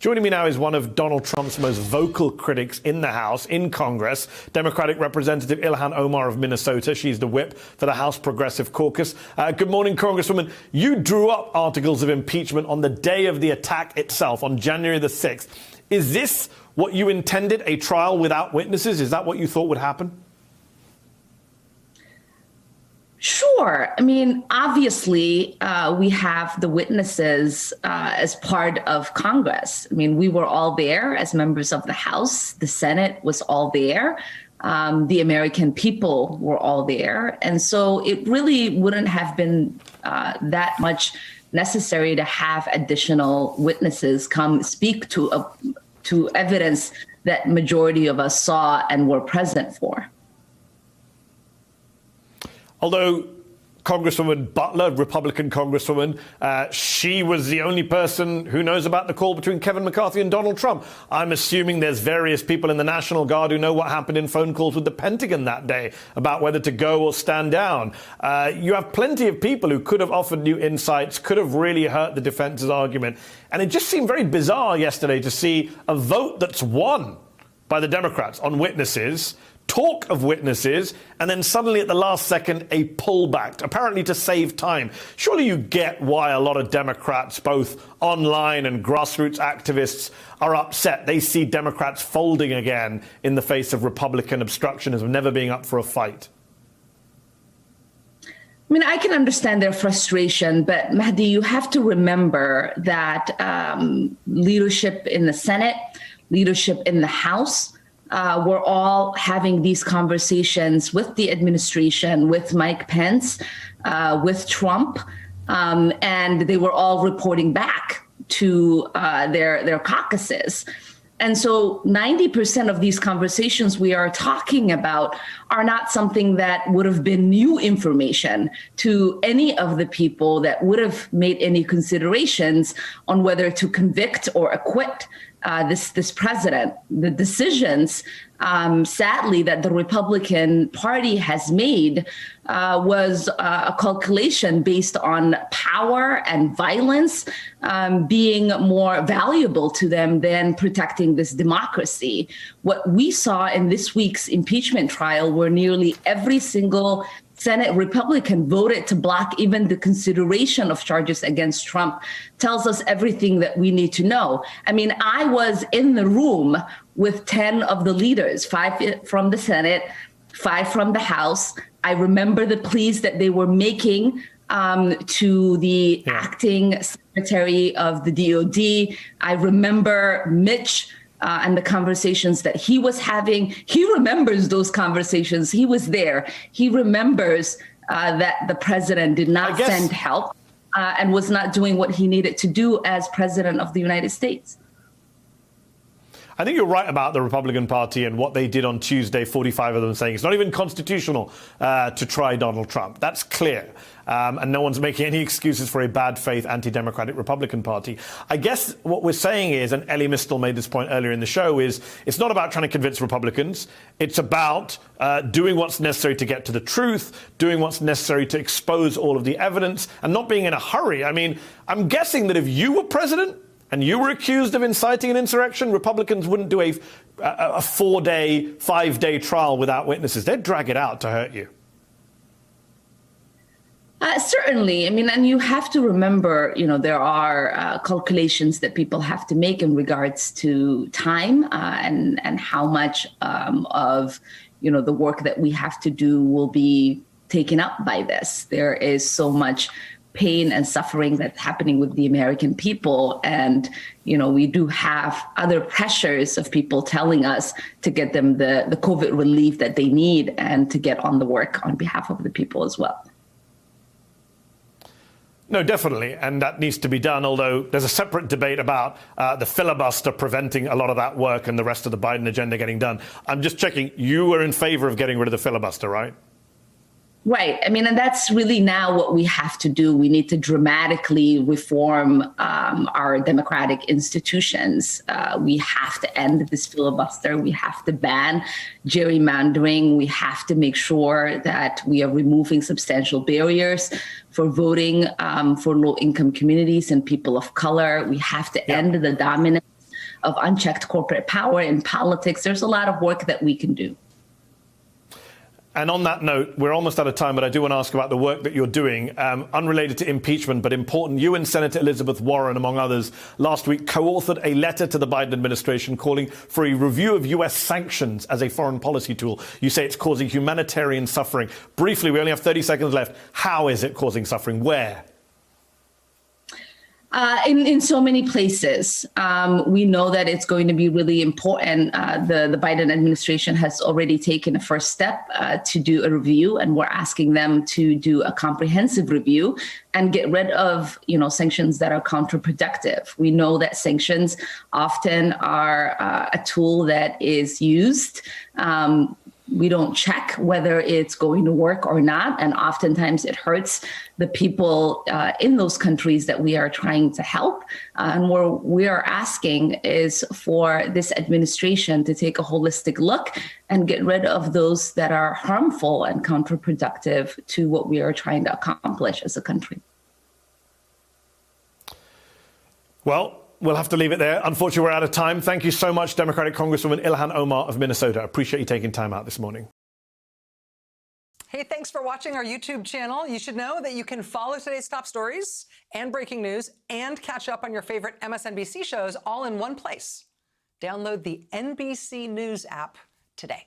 Joining me now is one of Donald Trump's most vocal critics in the House, in Congress, Democratic Representative Ilhan Omar of Minnesota. She's the whip for the House Progressive Caucus. Good morning, Congresswoman. You drew up articles of impeachment on the day of the attack itself, on January the 6th. Is this what you intended, a trial without witnesses? Is that what you thought would happen? Sure. I mean, obviously, we have the witnesses as part of Congress. I mean, we were all there as members of the House. The Senate was all there. The American people were all there. And so it really wouldn't have been that much necessary to have additional witnesses come speak to evidence that majority of us saw and were present for. Although Congresswoman Butler, Republican Congresswoman, she was the only person who knows about the call between Kevin McCarthy and Donald Trump. I'm assuming there's various people in the National Guard who know what happened in phone calls with the Pentagon that day about whether to go or stand down. You have plenty of people who could have offered new insights, could have really hurt the defense's argument. And it just seemed very bizarre yesterday to see a vote that's won by the Democrats on witnesses, talk of witnesses, and then suddenly at the last second, a pullback, apparently to save time. Surely you get why a lot of Democrats, both online and grassroots activists, are upset. They see Democrats folding again in the face of Republican obstructionism, never being up for a fight. I mean, I can understand their frustration, but Mahdi, you have to remember that leadership in the Senate, leadership in the House, we're all having these conversations with the administration, with Mike Pence, with Trump, and they were all reporting back to their caucuses. And so 90% of these conversations we are talking about are not something that would have been new information to any of the people that would have made any considerations on whether to convict or acquit this president. The decisions, sadly, that the Republican Party has made was a calculation based on power and violence being more valuable to them than protecting this democracy. What we saw in this week's impeachment trial, where nearly every single Senate Republican voted to block even the consideration of charges against Trump, tells us everything that we need to know. I mean, I was in the room with 10 of the leaders, 5 from the Senate, 5 from the House. I remember the pleas that they were making to the acting secretary of the DOD. I remember Mitch and the conversations that he was having. He remembers those conversations. He was there. He remembers that the president did not send help and was not doing what he needed to do as president of the United States. I think you're right about the Republican Party and what they did on Tuesday, 45 of them saying it's not even constitutional to try Donald Trump. That's clear. And no one's making any excuses for a bad faith anti-democratic Republican Party. I guess what we're saying is, and Elie Mystal made this point earlier in the show, is it's not about trying to convince Republicans. It's about doing what's necessary to get to the truth, doing what's necessary to expose all of the evidence, and not being in a hurry. I mean, I'm guessing that if you were president and you were accused of inciting an insurrection, Republicans wouldn't do a 4-day, 5-day trial without witnesses. They'd drag it out to hurt you. Certainly. I mean, and you have to remember, you know, there are calculations that people have to make in regards to time and how much of, you know, the work that we have to do will be taken up by this. There is so much pain and suffering that's happening with the American people. And, you know, we do have other pressures of people telling us to get them the COVID relief that they need and to get on the work on behalf of the people as well. No, definitely. And that needs to be done, although there's a separate debate about the filibuster preventing a lot of that work and the rest of the Biden agenda getting done. I'm just checking. You were in favor of getting rid of the filibuster, right? Right. I mean, and that's really now what we have to do. We need to dramatically reform our democratic institutions. We have to end this filibuster. We have to ban gerrymandering. We have to make sure that we are removing substantial barriers for voting for low-income communities and people of color. We have to end the dominance of unchecked corporate power in politics. There's a lot of work that we can do. And on that note, we're almost out of time, but I do want to ask about the work that you're doing, unrelated to impeachment, but important. You and Senator Elizabeth Warren, among others, last week co-authored a letter to the Biden administration calling for a review of U.S. sanctions as a foreign policy tool. You say it's causing humanitarian suffering. Briefly, we only have 30 seconds left. How is it causing suffering? Where? In so many places. We know that it's going to be really important. The Biden administration has already taken a first step to do a review, and we're asking them to do a comprehensive review and get rid of, sanctions that are counterproductive. We know that sanctions often are a tool that is used. We don't check whether it's going to work or not. And oftentimes it hurts the people in those countries that we are trying to help. And what we are asking is for this administration to take a holistic look and get rid of those that are harmful and counterproductive to what we are trying to accomplish as a country. Well, we'll have to leave it there. Unfortunately, we're out of time. Thank you so much, Democratic Congresswoman Ilhan Omar of Minnesota. I appreciate you taking time out this morning. Hey, thanks for watching our YouTube channel. You should know that you can follow today's top stories and breaking news and catch up on your favorite MSNBC shows all in one place. Download the NBC News app today.